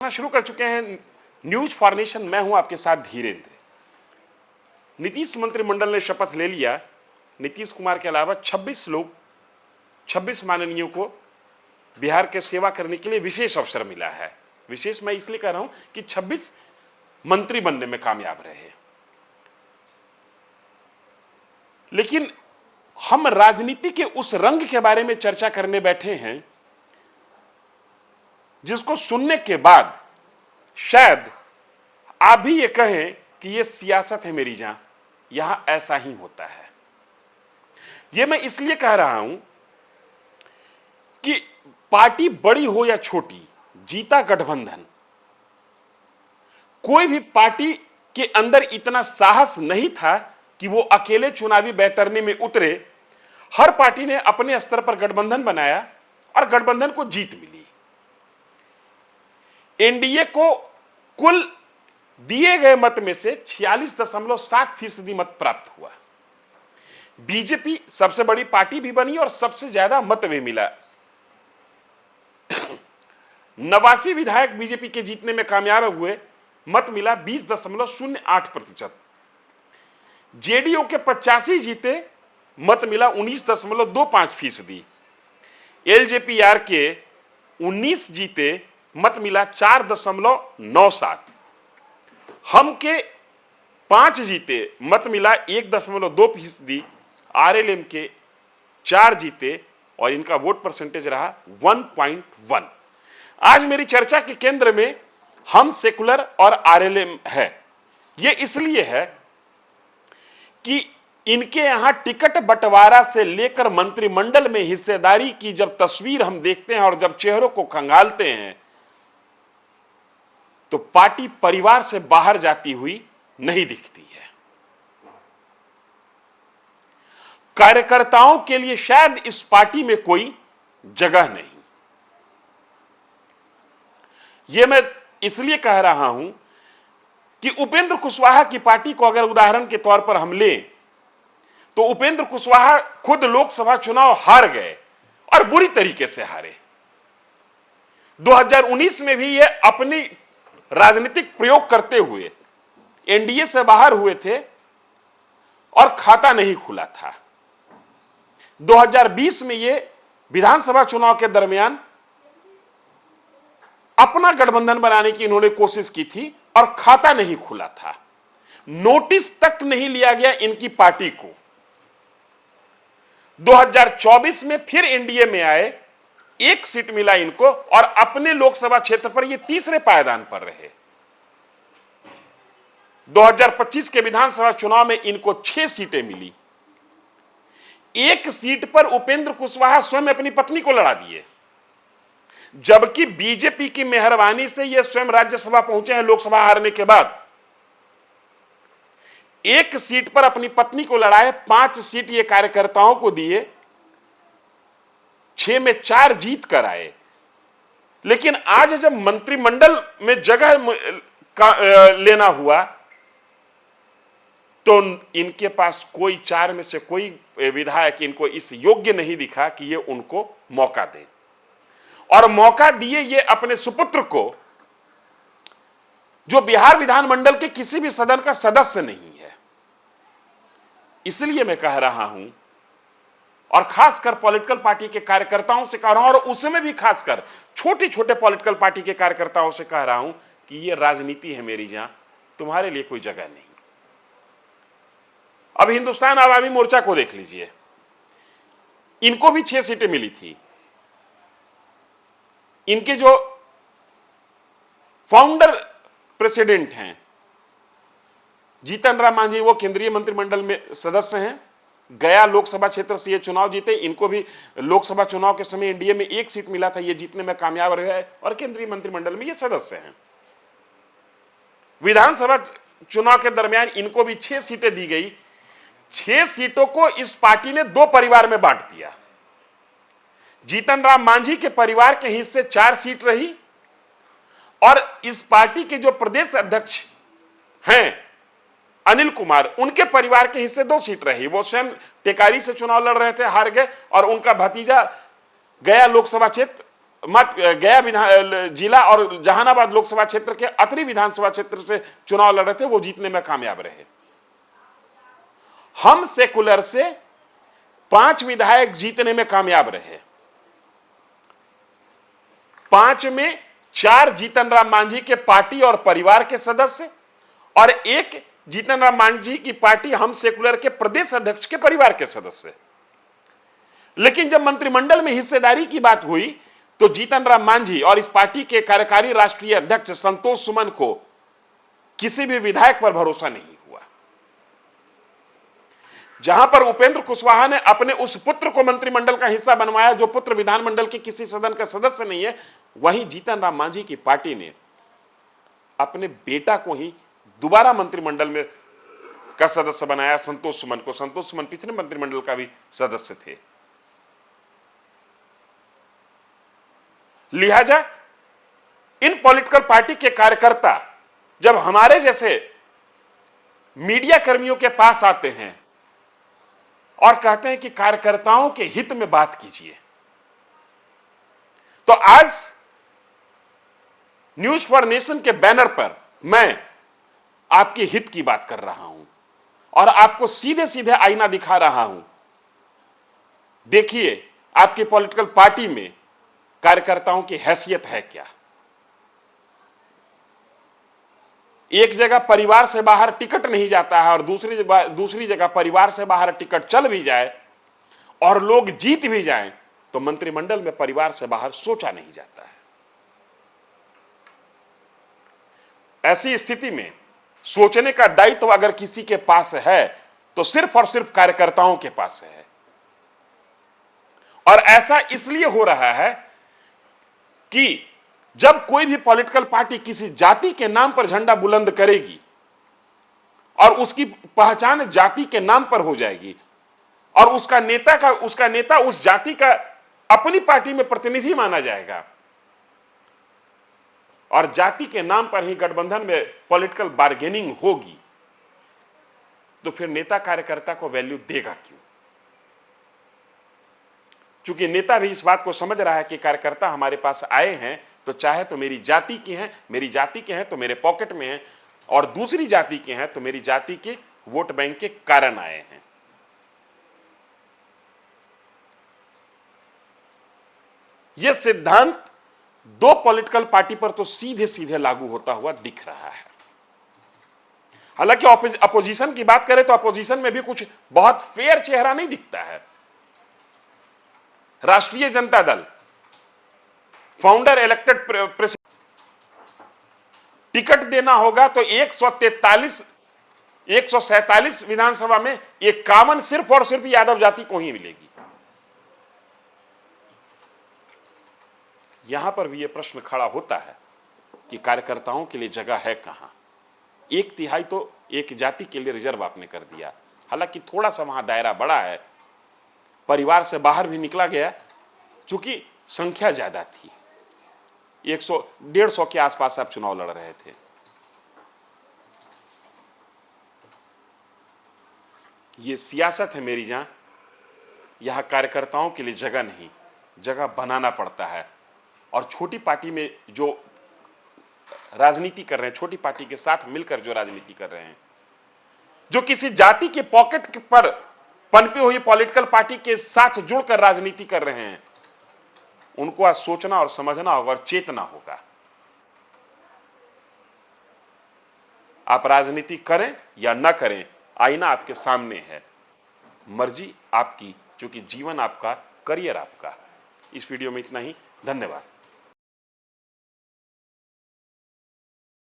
अपना शुरू कर चुके हैं न्यूज फॉर नेशन। मैं हूं आपके साथ धीरेन्द्र। नीतीश मंत्रिमंडल ने शपथ ले लिया। नीतीश कुमार के अलावा 26 माननीयों को बिहार के सेवा करने के लिए विशेष अवसर मिला है। विशेष मैं इसलिए कह रहा हूं कि 26 मंत्री बनने में कामयाब रहे। लेकिन हम राजनीति के उस रंग के बारे में चर्चा करने बैठे हैं जिसको सुनने के बाद शायद आप भी ये कहें कि ये सियासत है मेरी जान, यहां ऐसा ही होता है। ये मैं इसलिए कह रहा हूं कि पार्टी बड़ी हो या छोटी, जीता गठबंधन। कोई भी पार्टी के अंदर इतना साहस नहीं था कि वो अकेले चुनावी बैतरनी में उतरे। हर पार्टी ने अपने स्तर पर गठबंधन बनाया और गठबंधन को जीत मिली। एनडीए को कुल दिए गए मत में से 46.7% मत प्राप्त हुआ। बीजेपी सबसे बड़ी पार्टी भी बनी और सबसे ज्यादा मत भी मिला। 89 विधायक बीजेपी के जीतने में कामयाब हुए। मत मिला 20.08%। जेडीयू के 85 जीते, मत मिला 19.25%। एलजेपीआर के 19 जीते, मत मिला 4.97। हम के 5 जीते, मत मिला 1.2%। आरएलएम के 4 जीते और इनका वोट परसेंटेज रहा 1.1। आज मेरी चर्चा के केंद्र में हम सेकुलर और आरएलएम है। यह इसलिए है कि इनके यहां टिकट बंटवारा से लेकर मंत्रिमंडल में हिस्सेदारी की जब तस्वीर हम देखते हैं और जब चेहरों को खंगालते हैं तो पार्टी परिवार से बाहर जाती हुई नहीं दिखती है। कार्यकर्ताओं के लिए शायद इस पार्टी में कोई जगह नहीं। यह मैं इसलिए कह रहा हूं कि उपेंद्र कुशवाहा की पार्टी को अगर उदाहरण के तौर पर हम लें तो उपेंद्र कुशवाहा खुद लोकसभा चुनाव हार गए और बुरी तरीके से हारे। 2019 में भी ये अपनी राजनीतिक प्रयोग करते हुए एनडीए से बाहर हुए थे और खाता नहीं खुला था। 2020 में ये विधानसभा चुनाव के दरमियान अपना गठबंधन बनाने की इन्होंने कोशिश की थी और खाता नहीं खुला था। नोटिस तक नहीं लिया गया इनकी पार्टी को। 2024 में फिर एनडीए में आए, 1 सीट मिला इनको और अपने लोकसभा क्षेत्र पर ये तीसरे पायदान पर रहे। 2025 के विधानसभा चुनाव में इनको 6 सीटें मिली। 1 सीट पर उपेंद्र कुशवाहा स्वयं अपनी पत्नी को लड़ा दिए, जबकि बीजेपी की मेहरबानी से ये स्वयं राज्यसभा पहुंचे हैं लोकसभा हारने के बाद। 1 सीट पर अपनी पत्नी को लड़ाए, 5 सीट ये कार्यकर्ताओं को दिए, 6 में 4 जीत कर आए। लेकिन आज जब मंत्रिमंडल में जगह लेना हुआ तो इनके पास कोई 4 में से कोई विधायक इनको इस योग्य नहीं दिखा कि ये उनको मौका दे। और मौका दिए ये अपने सुपुत्र को, जो बिहार विधानमंडल के किसी भी सदन का सदस्य नहीं है। इसलिए मैं कह रहा हूं और खासकर पॉलिटिकल पार्टी के कार्यकर्ताओं से कह रहा हूं और उसमें भी खासकर छोटे छोटे पॉलिटिकल पार्टी के कार्यकर्ताओं से कह रहा हूं कि ये राजनीति है मेरी जान, तुम्हारे लिए कोई जगह नहीं। अब हिंदुस्तान आवामी मोर्चा को देख लीजिए, इनको भी 6 सीटें मिली थी। इनके जो फाउंडर प्रेसिडेंट हैं जीतन राम मांझी, वो केंद्रीय मंत्रिमंडल में सदस्य हैं। गया लोकसभा क्षेत्र से ये चुनाव जीते। इनको भी लोकसभा चुनाव के समय एनडीए में 1 सीट मिला था, ये जीतने में कामयाब रहे और केंद्रीय मंत्रिमंडल में ये सदस्य हैं। विधानसभा चुनाव के दरमियान इनको भी 6 सीटें दी गई। 6 सीटों को इस पार्टी ने 2 परिवार में बांट दिया। जीतन राम मांझी के परिवार के हिस्से 4 सीट रही और इस पार्टी के जो प्रदेश अध्यक्ष हैं अनिल कुमार, उनके परिवार के हिस्से 2 सीट रही। वो स्वयं टेकारी से चुनाव लड़ रहे थे, हार गए और उनका भतीजा गया लोकसभा क्षेत्र गया विधान जिला और जहानाबाद लोकसभा क्षेत्र के अतरी विधानसभा क्षेत्र से चुनाव लड़े थे, वो जीतने में कामयाब रहे। हम सेकुलर से 5 विधायक जीतने में कामयाब रहे। 5 में 4 जीतन राम मांझी के पार्टी और परिवार के सदस्य और 1 जीतन राम मांझी की पार्टी हम सेकुलर के प्रदेश अध्यक्ष के परिवार के सदस्य। लेकिन जब मंत्रिमंडल में हिस्सेदारी की बात हुई तो जीतन राम मांझी और इस पार्टी के कार्यकारी राष्ट्रीय अध्यक्ष संतोष सुमन को किसी भी विधायक पर भरोसा नहीं हुआ। जहां पर उपेंद्र कुशवाहा ने अपने उस पुत्र को मंत्रिमंडल का हिस्सा बनवाया जो पुत्र विधानमंडल के किसी सदन का सदस्य नहीं है, वहीं जीतन राम मांझी की पार्टी ने अपने बेटा को ही दोबारा मंत्रिमंडल में का सदस्य बनाया, संतोष सुमन को। संतोष सुमन पिछले मंत्रिमंडल का भी सदस्य थे। लिहाजा इन पॉलिटिकल पार्टी के कार्यकर्ता जब हमारे जैसे मीडिया कर्मियों के पास आते हैं और कहते हैं कि कार्यकर्ताओं के हित में बात कीजिए, तो आज न्यूज फॉर नेशन के बैनर पर मैं आपके हित की बात कर रहा हूं और आपको सीधे सीधे आईना दिखा रहा हूं। देखिए आपकी पॉलिटिकल पार्टी में कार्यकर्ताओं की हैसियत है क्या। एक जगह परिवार से बाहर टिकट नहीं जाता है और दूसरी जगह परिवार से बाहर टिकट चल भी जाए और लोग जीत भी जाएं तो मंत्रिमंडल में परिवार से बाहर सोचा नहीं जाता है। ऐसी स्थिति में सोचने का दायित्व अगर किसी के पास है तो सिर्फ और सिर्फ कार्यकर्ताओं के पास है। और ऐसा इसलिए हो रहा है कि जब कोई भी पॉलिटिकल पार्टी किसी जाति के नाम पर झंडा बुलंद करेगी और उसकी पहचान जाति के नाम पर हो जाएगी और उसका नेता उस जाति का अपनी पार्टी में प्रतिनिधि माना जाएगा और जाति के नाम पर ही गठबंधन में पॉलिटिकल बार्गेनिंग होगी, तो फिर नेता कार्यकर्ता को वैल्यू देगा क्यों? चूंकि नेता भी इस बात को समझ रहा है कि कार्यकर्ता हमारे पास आए हैं तो चाहे तो मेरी जाति के हैं तो मेरे पॉकेट में हैं और दूसरी जाति के हैं तो मेरी जाति के वोट बैंक के कारण आए हैं। यह सिद्धांत 2 पॉलिटिकल पार्टी पर तो सीधे सीधे लागू होता हुआ दिख रहा है। हालांकि अपोजिशन की बात करें तो अपोजिशन में भी कुछ बहुत फेयर चेहरा नहीं दिखता है। राष्ट्रीय Janata Dal founder elected president, ticket देना होगा तो 147 विधानसभा में 51 सिर्फ और सिर्फ यादव जाति को ही मिलेगी। यहां पर भी यह प्रश्न खड़ा होता है कि कार्यकर्ताओं के लिए जगह है कहां। 1/3 तो एक जाति के लिए रिजर्व आपने कर दिया। हालांकि थोड़ा सा वहां दायरा बड़ा है, परिवार से बाहर भी निकला गया, चूंकि संख्या ज्यादा थी। 100-150 के आसपास आप चुनाव लड़ रहे थे। ये सियासत है मेरी जान। यहां कार्यकर्ताओं के लिए जगह नहीं, जगह बनाना पड़ता है। और छोटी पार्टी में जो राजनीति कर रहे हैं, छोटी पार्टी के साथ मिलकर जो राजनीति कर रहे हैं, जो किसी जाति के पॉकेट पर पनपी हुई पॉलिटिकल पार्टी के साथ जुड़कर राजनीति कर रहे हैं, उनको आज सोचना और समझना होगा और चेतना होगा। आप राजनीति करें या ना करें, आईना आपके सामने है। मर्जी आपकी, क्योंकि जीवन आपका, करियर आपका। इस वीडियो में इतना ही। धन्यवाद।